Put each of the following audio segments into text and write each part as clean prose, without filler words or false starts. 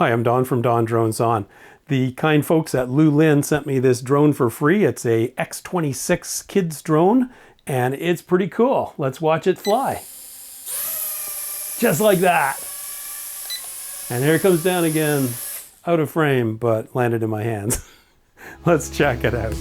Hi, I'm Don from DonDronesOn. The kind folks at Loolinn sent me this drone for free. It's a X26 kids drone, and it's pretty cool. Let's watch it fly. Just like that. And here it comes down again, out of frame, but landed in my hands. Let's check it out.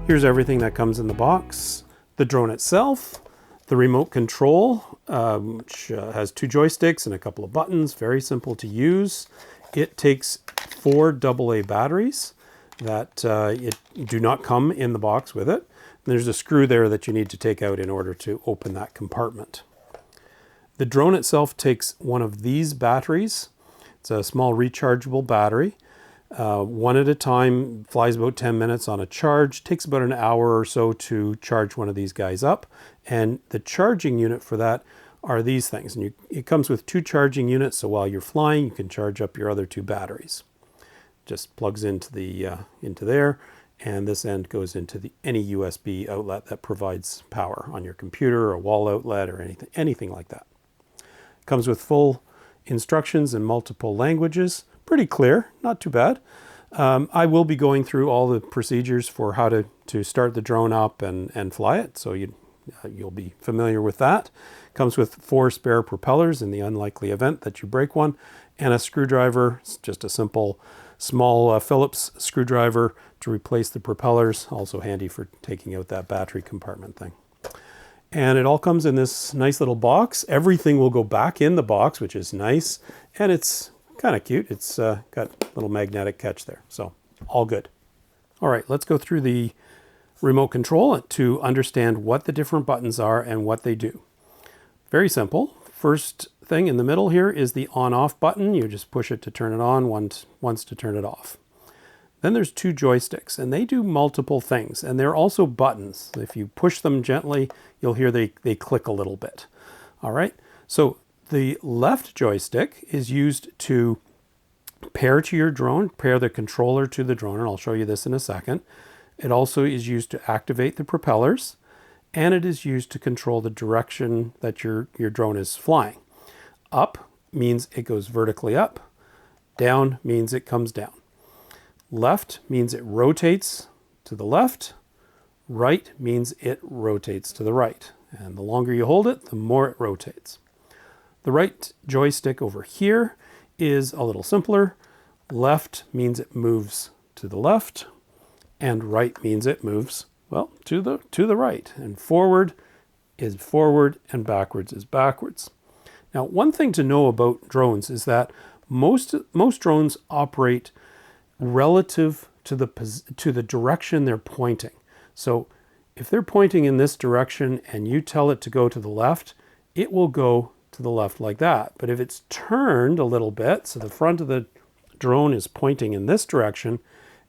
Here's everything that comes in the box. The drone itself, the remote control, which has 2 joysticks and a couple of buttons, very simple to use. It takes 4 AA batteries that do not come in the box with it. There's a screw there that you need to take out in order to open that compartment. The drone itself takes one of these batteries. It's a small rechargeable battery. One at a time, flies about 10 minutes on a charge, takes about an hour or so to charge one of these guys up. And the charging unit for that are these things. And it comes with 2 charging units, so while you're flying, you can charge up your other 2 batteries. Just plugs into there, and this end goes into any USB outlet that provides power on your computer, or a wall outlet, or anything like that. Comes with full instructions in multiple languages. Pretty clear, not too bad. I will be going through all the procedures for how to start the drone up and fly it, so you'll be familiar with that. Comes with 4 spare propellers in the unlikely event that you break one, and a screwdriver. It's just a simple, small Phillips screwdriver to replace the propellers. Also handy for taking out that battery compartment thing. And it all comes in this nice little box. Everything will go back in the box, which is nice, and it's kind of cute. It's got a little magnetic catch there, so all good. All right, let's go through the remote control to understand what the different buttons are and what they do. Very simple. First thing in the middle here is the on-off button. You just push it to turn it on, once to turn it off. Then there's 2 joysticks, and they do multiple things, and they're also buttons. If you push them gently, you'll hear they click a little bit. All right, so the left joystick is used to pair to your drone, pair the controller to the drone, and I'll show you this in a second. It also is used to activate the propellers, and it is used to control the direction that your drone is flying. Up means it goes vertically up. Down means it comes down. Left means it rotates to the left. Right means it rotates to the right. And the longer you hold it, the more it rotates. The right joystick over here is a little simpler. Left means it moves to the left, and right means it moves, well, to the right. And forward is forward, and backwards is backwards. Now, one thing to know about drones is that most drones operate relative to the direction they're pointing. So if they're pointing in this direction and you tell it to go to the left, it will go to the left like that. But if it's turned a little bit, so the front of the drone is pointing in this direction,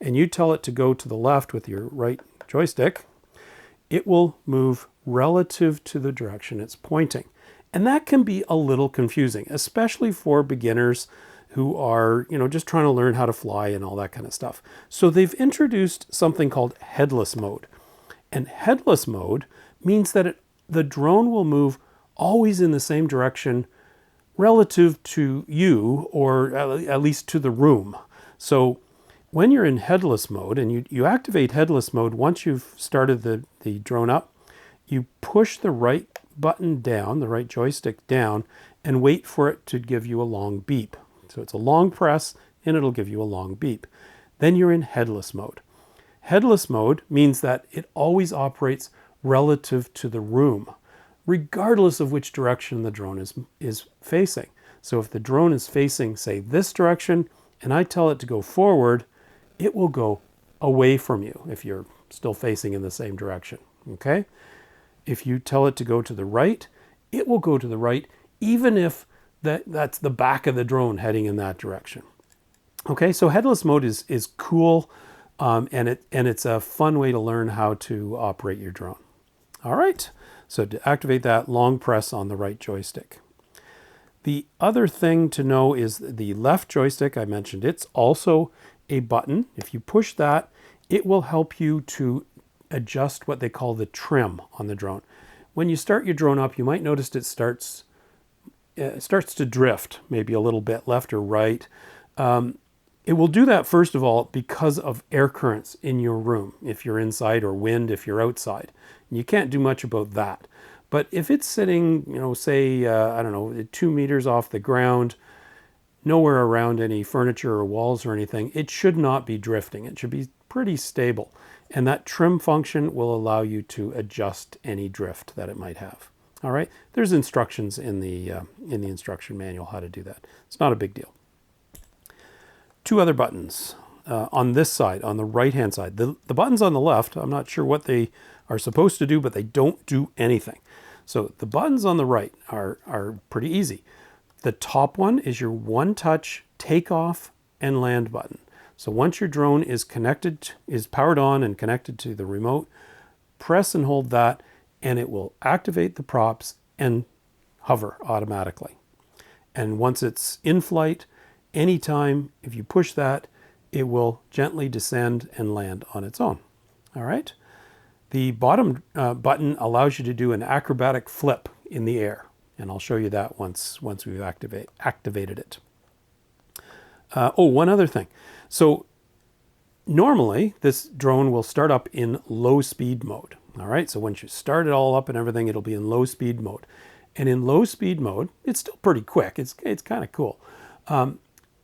and you tell it to go to the left with your right joystick, it will move relative to the direction it's pointing. And that can be a little confusing, especially for beginners who are, just trying to learn how to fly and all that kind of stuff. So they've introduced something called headless mode. And headless mode means that the drone will move always in the same direction relative to you, or at least to the room. So when you're in headless mode, and you activate headless mode once you've started the drone up, you push the right button down, the right joystick down, and wait for it to give you a long beep. So it's a long press, and it'll give you a long beep. Then you're in headless mode. Headless mode means that it always operates relative to the room, regardless of which direction the drone is facing. So if the drone is facing, say, this direction, and I tell it to go forward, it will go away from you if you're still facing in the same direction, okay? If you tell it to go to the right, it will go to the right, even if that's the back of the drone heading in that direction. Okay, so headless mode is cool, and it's a fun way to learn how to operate your drone. All right, so to activate that, long press on the right joystick. The other thing to know is the left joystick, I mentioned, it's also a button. If you push that, it will help you to adjust what they call the trim on the drone. when you start your drone up, you might notice it starts to drift, maybe a little bit left or right. It will do that, first of all, because of air currents in your room, if you're inside, or wind if you're outside. And you can't do much about that. But if it's sitting, say, I don't know, 2 meters off the ground, nowhere around any furniture or walls or anything, it should not be drifting. It should be pretty stable. And that trim function will allow you to adjust any drift that it might have. All right, there's instructions in the instruction manual how to do that. It's not a big deal. 2 other buttons on this side, on the right-hand side. The buttons on the left, I'm not sure what they are supposed to do, but they don't do anything. So the buttons on the right are pretty easy. The top one is your one-touch takeoff and land button. So once your drone is powered on and connected to the remote, press and hold that, and it will activate the props and hover automatically. And once it's in flight, anytime, if you push that, it will gently descend and land on its own. All right. The bottom button allows you to do an acrobatic flip in the air. And I'll show you that once we've activated it. One other thing. So normally this drone will start up in low speed mode. All right. So once you start it all up and everything, it'll be in low speed mode. And in low speed mode, it's still pretty quick. It's kind of cool.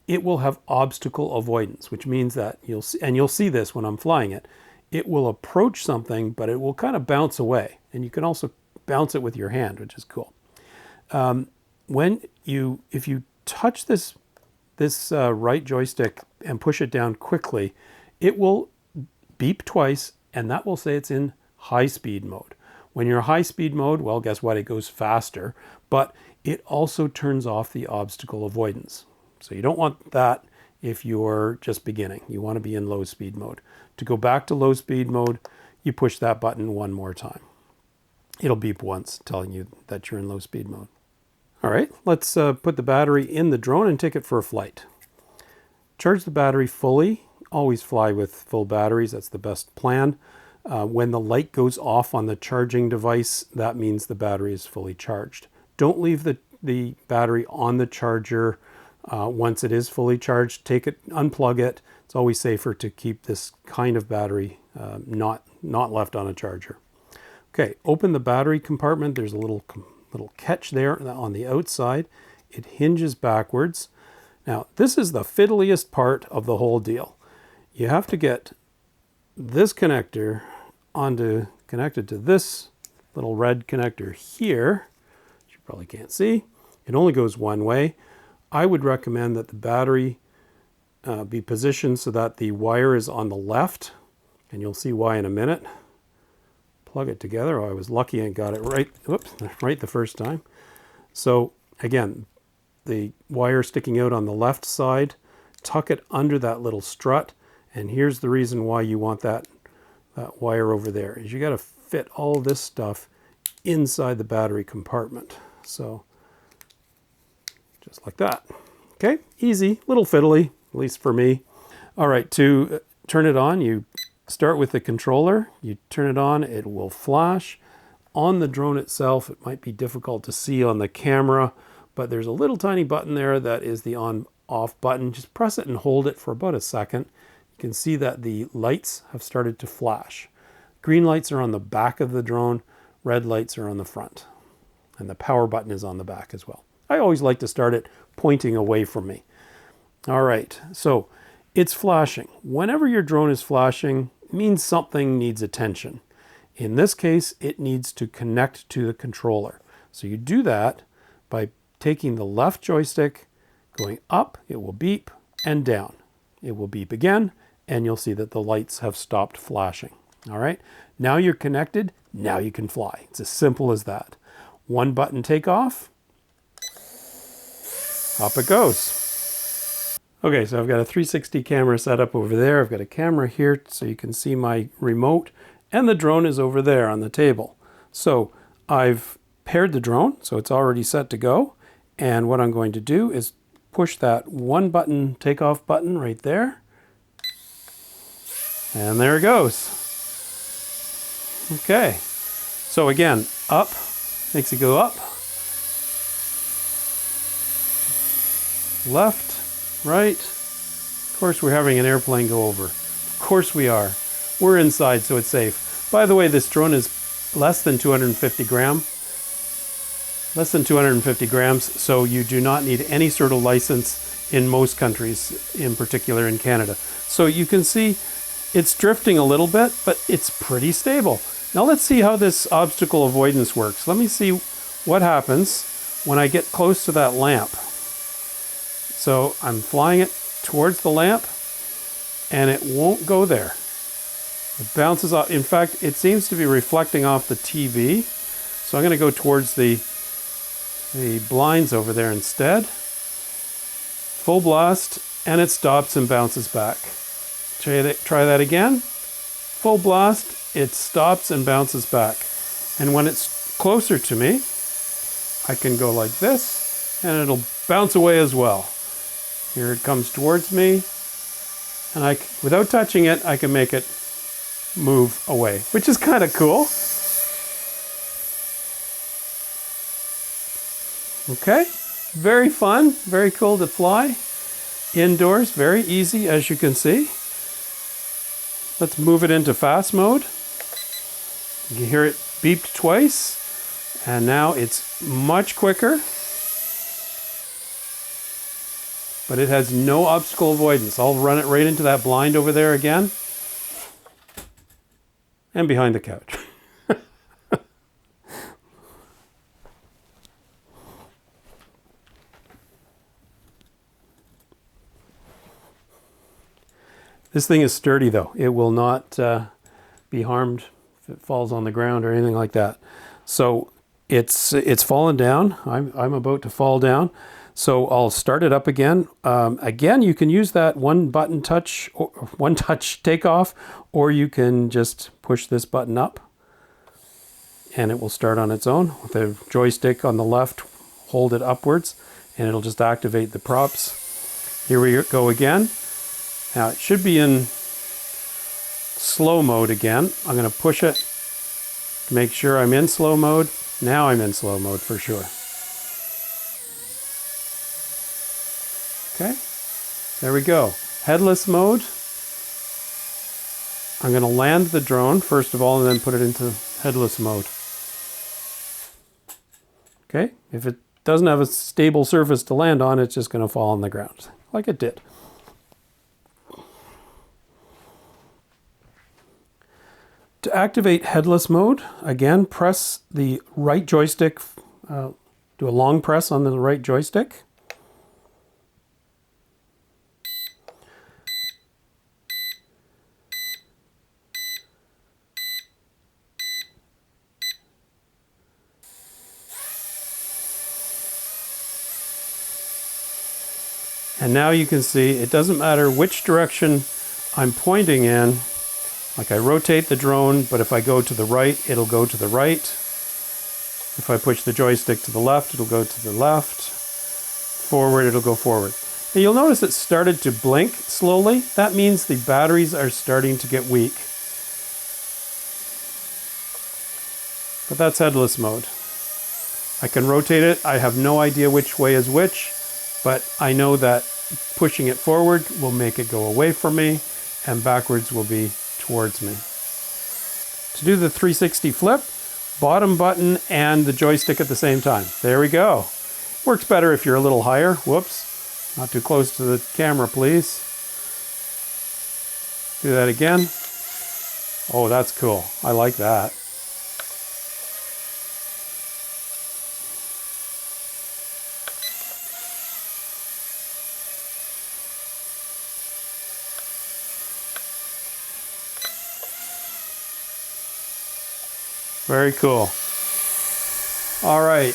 It will have obstacle avoidance, which means that you'll see this when I'm flying it. It will approach something, but it will kind of bounce away. And you can also bounce it with your hand, which is cool. If you touch this right joystick and push it down quickly, it will beep twice, and that will say it's in high speed mode. When you're high speed mode, well, guess what? It goes faster, but it also turns off the obstacle avoidance. So you don't want that if you're just beginning. You want to be in low speed mode. To go back to low speed mode, you push that button one more time. It'll beep once telling you that you're in low speed mode. All right, let's put the battery in the drone and take it for a flight. Charge the battery fully. Always fly with full batteries. That's the best plan. When the light goes off on the charging device, that means the battery is fully charged. Don't leave the battery on the charger once it is fully charged. Take it, unplug it. It's always safer to keep this kind of battery not left on a charger. Okay, open the battery compartment. There's a little catch there on the outside. It hinges backwards. Now, this is the fiddliest part of the whole deal. You have to get this connector connected to this little red connector here, which you probably can't see. It only goes one way. I would recommend that the battery be positioned so that the wire is on the left, and you'll see why in a minute. Plug it together. I was lucky and got it right. Whoops, right the first time. So again, the wire sticking out on the left side, tuck it under that little strut. And here's the reason why you want that wire over there, is you got to fit all of this stuff inside the battery compartment. So just like that. Okay, easy, little fiddly, at least for me. All right, to turn it on, you start with the controller, you turn it on, it will flash. On the drone itself, it might be difficult to see on the camera, but there's a little tiny button there that is the on-off button. Just press it and hold it for about a second. You can see that the lights have started to flash. Green lights are on the back of the drone, red lights are on the front, and the power button is on the back as well. I always like to start it pointing away from me. All right, so it's flashing. Whenever your drone is flashing, it means something needs attention. In this case, it needs to connect to the controller. So you do that by taking the left joystick, going up, it will beep, and down. It will beep again, and you'll see that the lights have stopped flashing. All right, now you're connected, now you can fly. It's as simple as that. One button takeoff, up it goes. Okay, so I've got a 360 camera set up over there. I've got a camera here so you can see my remote, and the drone is over there on the table. So I've paired the drone, so it's already set to go. And what I'm going to do is push that one button takeoff button right there. And there it goes. Okay, so again, up, makes it go up, left, right. Of course, we're having an airplane go over. Of course we are. We're inside, so it's safe. By the way, this drone is less than 250 grams, so you do not need any sort of license in most countries, in particular in Canada. So you can see it's drifting a little bit, but it's pretty stable. Now let's see how this obstacle avoidance works. Let me see what happens when I get close to that lamp. So I'm flying it towards the lamp, and it won't go there. It bounces off. In fact, it seems to be reflecting off the TV. So I'm going to go towards the blinds over there instead. Full blast, and it stops and bounces back. Try that again. Full blast, it stops and bounces back. And when it's closer to me, I can go like this, and it'll bounce away as well. Here it comes towards me, and without touching it, I can make it move away, which is kind of cool. Okay, very fun, very cool to fly. Indoors, very easy, as you can see. Let's move it into fast mode. You hear it beeped twice, and now it's much quicker. But it has no obstacle avoidance. I'll run it right into that blind over there again. And behind the couch. This thing is sturdy though. It will not be harmed if it falls on the ground or anything like that. So it's fallen down. I'm about to fall down. So I'll start it up again. Again, you can use that one touch takeoff, or you can just push this button up and it will start on its own. With the joystick on the left, hold it upwards and it'll just activate the props. Here we go again. Now it should be in slow mode again. I'm going to push it to make sure I'm in slow mode. Now I'm in slow mode for sure. Okay, there we go. Headless mode. I'm going to land the drone first of all and then put it into headless mode. Okay, if it doesn't have a stable surface to land on, it's just going to fall on the ground, like it did. To activate headless mode, again, press the right joystick, do a long press on the right joystick. And now you can see it doesn't matter which direction I'm pointing in. Like I rotate the drone, but if I go to the right, it'll go to the right. If I push the joystick to the left, it'll go to the left. Forward, it'll go forward. And you'll notice it started to blink slowly. That means the batteries are starting to get weak. But that's headless mode. I can rotate it. I have no idea which way is which, but I know that pushing it forward will make it go away from me, and backwards will be towards me. To do the 360 flip, bottom button and the joystick at the same time. There we go. Works better if you're a little higher. Whoops. Not too close to the camera, please. Do that again. Oh, that's cool. I like that. Very cool. All right.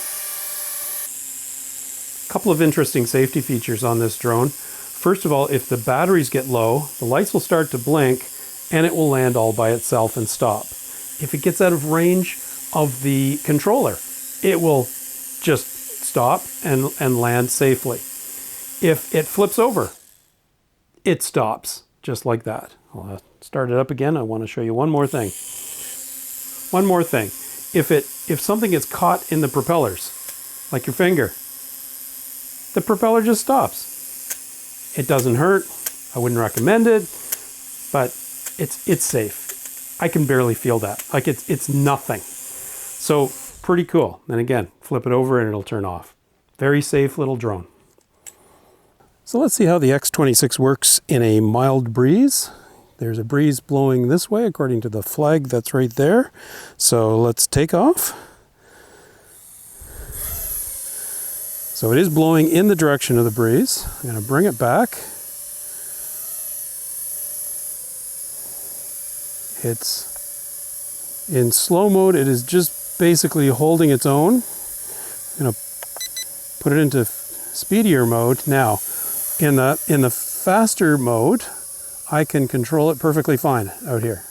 A couple of interesting safety features on this drone. First of all, if the batteries get low, the lights will start to blink and it will land all by itself and stop. If it gets out of range of the controller, it will just stop and land safely. If it flips over, it stops just like that. I'll start it up again. I want to show you one more thing. One more thing. if something gets caught in the propellers, like your finger, the propeller just stops. It doesn't hurt. I wouldn't recommend it, but it's safe. I can barely feel that. Like it's nothing. So pretty cool. And again, flip it over and it'll turn off. Very safe little drone. So let's see how the X26 works in a mild breeze. There's a breeze blowing this way according to the flag that's right there. So let's take off. So it is blowing in the direction of the breeze. I'm going to bring it back. It's in slow mode. It is just basically holding its own. I'm going to put it into speedier mode. Now, in the faster mode, I can control it perfectly fine out here.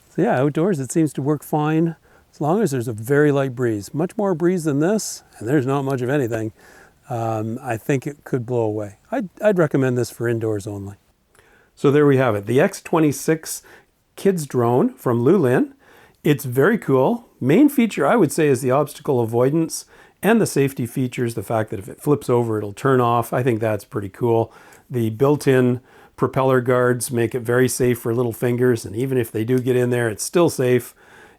So yeah, outdoors it seems to work fine as long as there's a very light breeze. Much more breeze than this, and there's not much of anything. I think it could blow away. I'd recommend this for indoors only. So there we have it, the X26 kids drone from Loolinn. It's very cool. Main feature I would say is the obstacle avoidance and the safety features, the fact that if it flips over, it'll turn off. I think that's pretty cool. The built-in propeller guards make it very safe for little fingers, and even if they do get in there, it's still safe.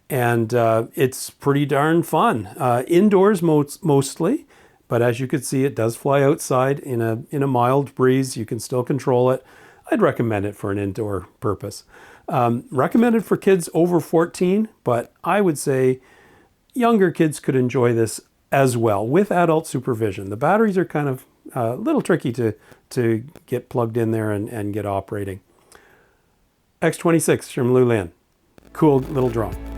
And it's pretty darn fun. Indoors mostly, but as you can see, it does fly outside in a mild breeze. You can still control it. I'd recommend it for an indoor purpose. Recommended for kids over 14, but I would say younger kids could enjoy this as well with adult supervision. The batteries are kind of a little tricky to get plugged in there and get operating. X26 from Loolinn. Cool little drone.